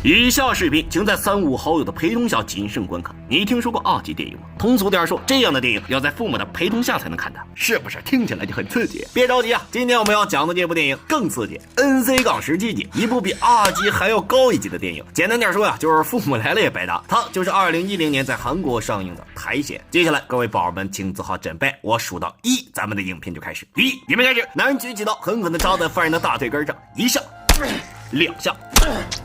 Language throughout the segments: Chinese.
以下视频请在3、5好友的陪同下谨慎观看。你听说过2级电影吗？通俗点说，这样的电影要在父母的陪同下才能看的，是不是听起来就很刺激？别着急啊，今天我们要讲的这部电影更刺激 ，NC-17级，一部比2级还要高一级的电影。简单点说呀，就是《父母来了》也白搭，它就是2010年在韩国上映的苔藓。接下来各位宝儿们请做好准备，我数到1，咱们的影片就开始。1，预备开始，男人举起刀，狠狠地扎在犯人的大腿根上，1下，2下。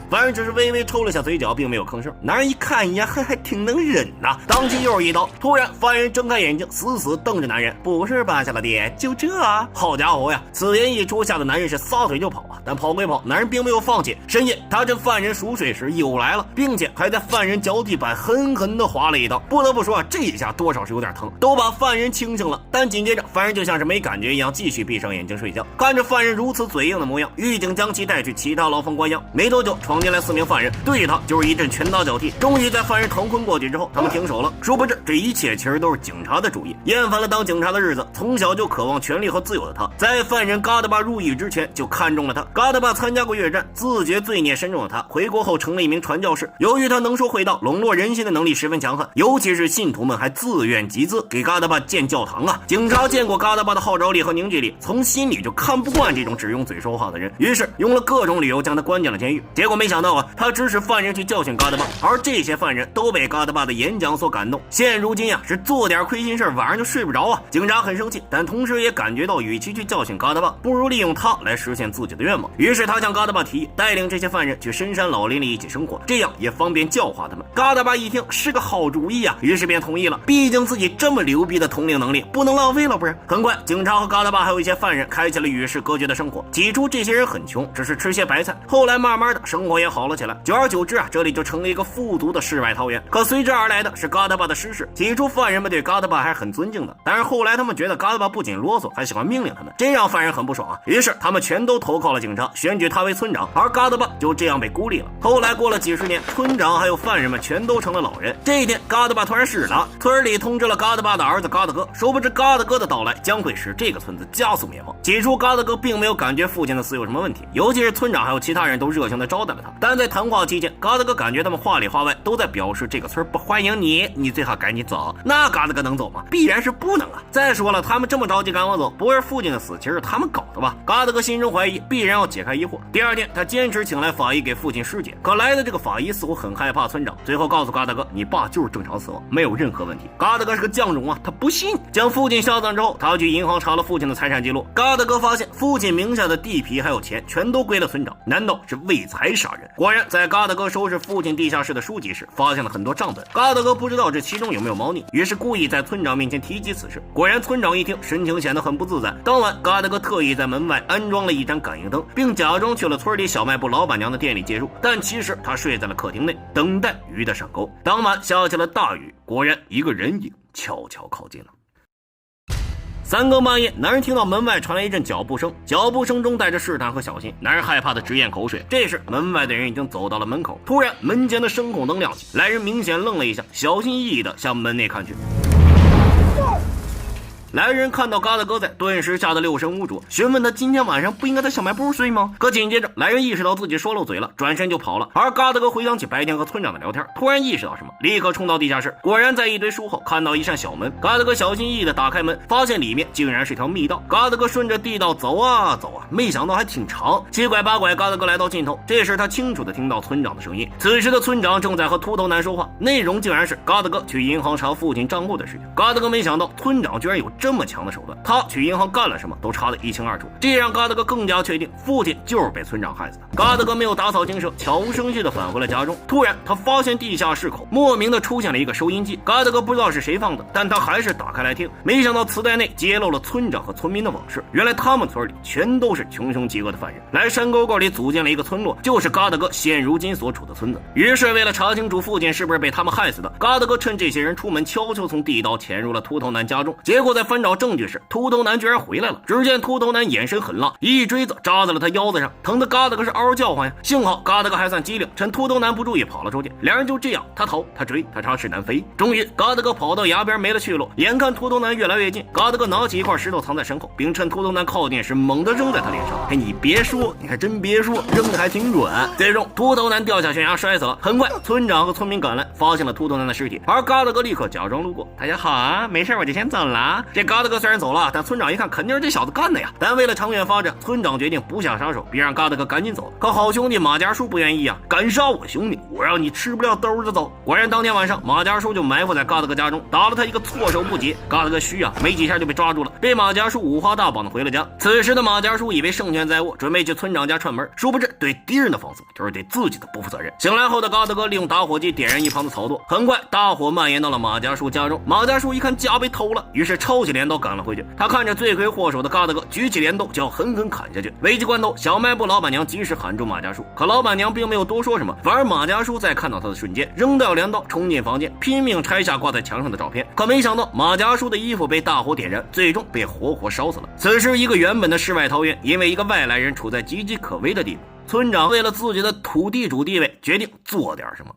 犯人只是微微抽了下嘴角，并没有吭声。男人一看一眼，还挺能忍呐，当即又是一刀。突然，犯人睁开眼睛，死死瞪着男人，不是扒下了爹，就这啊！好家伙呀！此言一出，吓得男人是撒腿就跑啊！但跑归跑，男人并没有放弃。深夜，他趁犯人熟睡时又来了，并且还在犯人脚底板狠狠地划了一刀。不得不说啊，这一下多少是有点疼，都把犯人清醒了。但紧接着，犯人就像是没感觉一样，继续闭上眼睛睡觉。看着犯人如此嘴硬的模样，狱警将其带去其他牢房关押。没多久，闯进来4名犯人，对他就是一阵拳打脚踢。终于在犯人腾昏过去之后，他们停手了。殊不知这一切其实都是警察的主意。厌烦了当警察的日子，从小就渴望权力和自由的他，在犯人嘎达巴入狱之前就看中了他。嘎达巴参加过越战，自觉罪孽深重的他，回国后成了一名传教士。由于他能说会道，笼络人心的能力十分强悍，尤其是信徒们还自愿集资给嘎达巴建教堂啊！警察见过嘎达巴的号召力和凝聚力，从心里就看不惯这种只用嘴说话的人，于是用了各种理由将他关进了监狱。结果没想到啊，他指使犯人去教训嘎达巴，而这些犯人都被嘎达巴的演讲所感动。现如今呀，是做点亏心事晚上就睡不着啊。警察很生气，但同时也感觉到与其去教训嘎达巴，不如利用他来实现自己的愿望。于是他向嘎达巴提议，带领这些犯人去深山老林里一起生活，这样也方便教化他们。嘎达巴一听是个好主意啊，于是便同意了。毕竟自己这么牛逼的统领能力，不能浪费了，不是？很快，警察和嘎达巴还有一些犯人开启了与世隔绝的生活。起初这些人很穷，只是吃些白菜，后来慢慢的生活也好了起来。久而久之啊，这里就成了一个富足的世外桃源。可随之而来的是嘎达巴的失势。起初犯人们对嘎达巴还是很尊敬的，但是后来他们觉得嘎达巴不仅啰嗦，还喜欢命令他们，这让犯人很不爽啊。于是他们全都投靠了警察，选举他为村长，而嘎达巴就这样被孤立了。后来过了几十年，村长还有犯人们全都成了老人。这一天，嘎达巴突然死了，村里通知了嘎达巴的儿子嘎达哥，殊不知嘎达哥的到来将会使这个村子加速灭亡。起初嘎达哥并没有感觉父亲的死有什么问题，尤其是村长还有其他人都热情地招待了他，但在谈话期间，嘎达哥感觉他们话里话外都在表示这个村不欢迎你，你最好赶紧走。那嘎达哥能走吗？必然是不能啊。再说了，他们这么着急赶我走，不是父亲的死其实他们搞的吧？嘎达哥心中怀疑，必然要解开疑惑。第二天，他坚持请来法医给父亲尸检，可来的这个法医似乎很害怕村长，最后告诉嘎达哥，你爸就是正常死亡，没有任何问题。嘎达哥是个犟种啊，他不信。将父亲下葬之后，他去银行查了父亲的财产记录，嘎达哥发现父亲名下的地皮还有钱全都归了村长，难道是为财杀人？果然，在嘎达哥收拾父亲地下室的书籍时，发现了很多账本。嘎达哥不知道这其中有没有猫腻，于是故意在村长面前提及此事。果然，村长一听，神情显得很不自在。当晚，嘎达哥特意在门外安装了一盏感应灯，并假装去了村里小卖部老板娘的店里借住，但其实他睡在了客厅内，等待鱼的上钩。当晚下起了大雨，果然一个人影悄悄靠近了。3更半夜，男人听到门外传来一阵脚步声，脚步声中带着试探和小心，男人害怕的直咽口水。这时，门外的人已经走到了门口，突然门前的声控灯亮起，来人明显愣了一下，小心翼翼地向门内看去。来人看到嘎达哥在，顿时吓得六神无主，询问他今天晚上不应该在小卖部睡吗？可紧接着来人意识到自己说漏嘴了，转身就跑了。而嘎达哥回想起白天和村长的聊天，突然意识到什么，立刻冲到地下室，果然在一堆书后看到一扇小门。嘎达哥小心翼翼地打开门，发现里面竟然是条密道。嘎达哥顺着地道走啊走啊，没想到还挺长，七拐八拐，嘎达哥来到尽头。这时他清楚地听到村长的声音，此时的村长正在和秃头男说话，内容竟然是嘎达哥去银行查父亲账户的事情。嘎达哥没想到村长居然有这么强的手段，他去银行干了什么都查得一清二楚，这让嘎达哥更加确定父亲就是被村长害死的。嘎达哥没有打草惊蛇，悄无声息地返回了家中。突然他发现地下室口莫名地出现了一个收音机，嘎达哥不知道是谁放的，但他还是打开来听。没想到磁带内揭露了村长和村民的往事，原来他们村里全都是穷凶极恶的犯人，来山沟沟里组建了一个村落，就是嘎达哥现如今所处的村子。于是为了查清楚父亲是不是被他们害死的，嘎达哥趁这些人出门，悄悄从地道潜入了秃头男家中。结果在翻找证据时，秃头男居然回来了。只见秃头男眼神狠辣，一锥子扎在了他腰子上，疼得嘎达哥是嗷嗷叫唤呀。幸好嘎达哥还算机灵，趁秃头男不注意跑了出去。两人就这样，他逃他追，他插翅难飞。终于嘎达哥跑到崖边没了去路，眼看秃头男越来越近，嘎达哥拿起一块石头藏在身后，并趁秃头男靠近时猛地扔在他脸上。哎，你别说，你还真别说，扔的还挺准。最终秃头男掉下悬崖摔死了。很快村长和村民赶来，发现了秃头男的尸体，而嘎达哥立刻假装路过。大家好啊，没事我就先走了。这嘎达哥虽然走了，但村长一看肯定是这小子干的呀。但为了长远发展，村长决定不下杀手，别让嘎达哥赶紧走。可好兄弟马家叔不愿意啊，敢杀我兄弟，我让你吃不了兜着走。果然当天晚上，马家叔就埋伏在嘎达哥家中，打了他一个措手不及。嘎达哥虚啊，没几下就被抓住了，被马家叔五花大绑的回了家。此时的马家叔以为胜券在握，准备去村长家串门，殊不知对敌人的放肆就是对自己的不负责任。醒来后的嘎达哥利用打火机点燃一旁的草垛，很快大火蔓延到了马家叔家中。马家叔一看家被偷了，于是抄起镰刀赶了回去。他看着罪魁祸首的嘎达哥举起镰刀就要狠狠砍下去。危急关头，小卖部老板娘及时喊住马家叔，可老板娘并没有多说什么，反而马家叔在看到他的瞬间扔掉镰刀冲进房间，拼命拆下挂在墙上的照片。可没想到马家叔的衣服被大火点燃，最终被活活烧死了。此时一个原本的世外桃源，因为一个外来人处在岌岌可危的地步。村长为了自己的土地主地位，决定做点什么。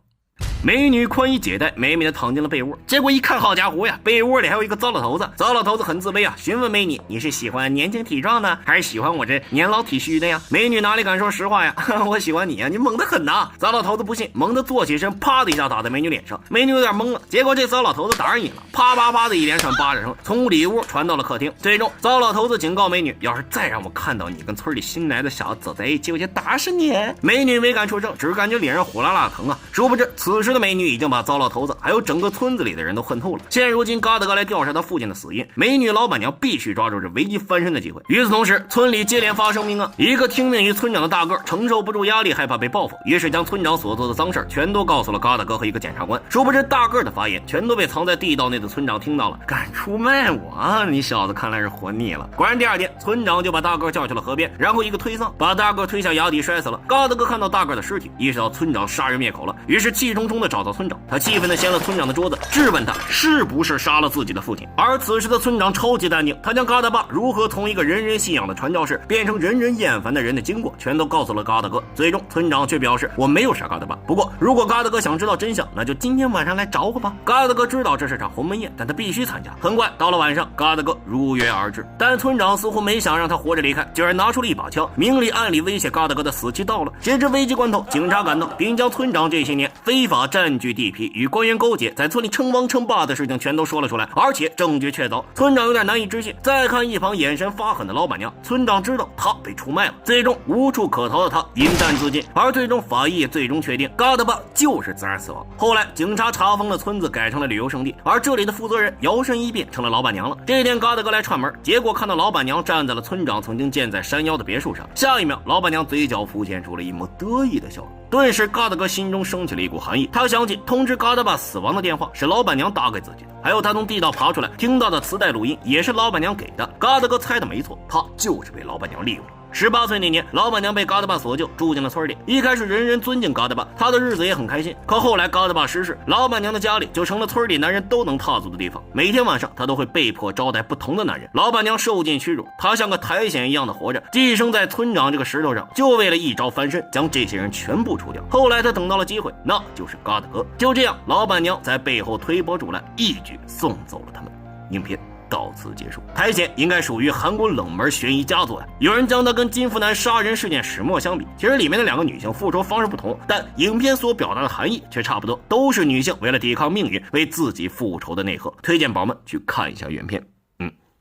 美女宽衣解带，美美的躺进了被窝。结果一看，好家伙呀，被窝里还有一个糟老头子。糟老头子很自卑啊，询问美女：“你是喜欢年轻体壮呢，还是喜欢我这年老体虚的呀？”美女哪里敢说实话呀？我喜欢你呀，你猛得很呐！糟老头子不信，猛地坐起身，啪的一下打在美女脸上。美女有点懵了，结果这糟老头子打人瘾了，啪啪啪的一连串巴掌声从里屋传到了客厅。最终，糟老头子警告美女：“要是再让我看到你跟村里新来的小子走在一起，我就打死你！”美女没敢出声，只感觉脸上火辣辣的疼啊。殊不知，此时的美女已经把糟老头子还有整个村子里的人都恨透了。现如今嘎达哥来调查他父亲的死因，美女老板娘必须抓住这危机翻身的机会。与此同时，村里接连发生命案，一个听命于村长的大个承受不住压力，害怕被报复，于是将村长所做的脏事全都告诉了嘎达哥和一个检察官。殊不知大个的发言全都被藏在地道内的村长听到了。敢出卖我，你小子看来是活腻了。果然第二天，村长就把大个叫去了河边，然后一个推搡把大个推下崖底摔死了。嘎达哥看到大个的尸体，意识到村长杀人灭口了，于是气冲冲的找到村长，他气愤地掀了村长的桌子，质问他是不是杀了自己的父亲。而此时的村长超级淡定，他将嘎达爸如何从一个人人信仰的传教士变成人人厌烦的人的经过全都告诉了嘎达哥。最终村长却表示：“我没有杀嘎达爸，不过如果嘎达哥想知道真相，那就今天晚上来找我吧。”嘎达哥知道这是场鸿门宴，但他必须参加。很快到了晚上，嘎达哥如约而至，但村长似乎没想让他活着离开，竟然拿出了一把枪，明里暗里威胁嘎达哥的死期到了。谁知危急关头，警察赶到，并将村长这些年非法占据地皮与官员勾结，在村里称王称霸的事情全都说了出来，而且证据确凿。村长有点难以置信，再看一旁眼神发狠的老板娘，村长知道他被出卖了。最终无处可逃的他饮弹自尽，而最终法医也最终确定嘎达爸就是自然死亡。后来警察查封了村子，改成了旅游胜地，而这里的负责人摇身一变成了老板娘了。这天嘎达哥来串门，结果看到老板娘站在了村长曾经建在山腰的别墅上，下一秒老板娘嘴角浮现出了一抹得意的笑容。顿时嘎达哥心中升起了一股寒意，他想起通知嘎达爸死亡的电话是老板娘打给自己的，还有他从地道爬出来听到的磁带录音也是老板娘给的。嘎达哥猜的没错，他就是被老板娘利用了。18岁那年，老板娘被嘎达爸所救，住进了村里。一开始人人尊敬嘎达爸，他的日子也很开心。可后来嘎达爸失势，老板娘的家里就成了村里男人都能踏足的地方。每天晚上，他都会被迫招待不同的男人。老板娘受尽屈辱，他像个苔藓一样的活着，寄生在村长这个石头上，就为了一朝翻身，将这些人全部除掉。后来他等到了机会，那就是嘎达哥。就这样，老板娘在背后推波助澜，一举送走了他们。影片到此结束。苔藓应该属于韩国冷门悬疑佳作呀。有人将它跟金福南杀人事件始末相比，其实里面的两个女性复仇方式不同，但影片所表达的含义却差不多，都是女性为了抵抗命运为自己复仇的内核。推荐宝们去看一下原片。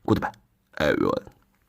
Goodbye everyone。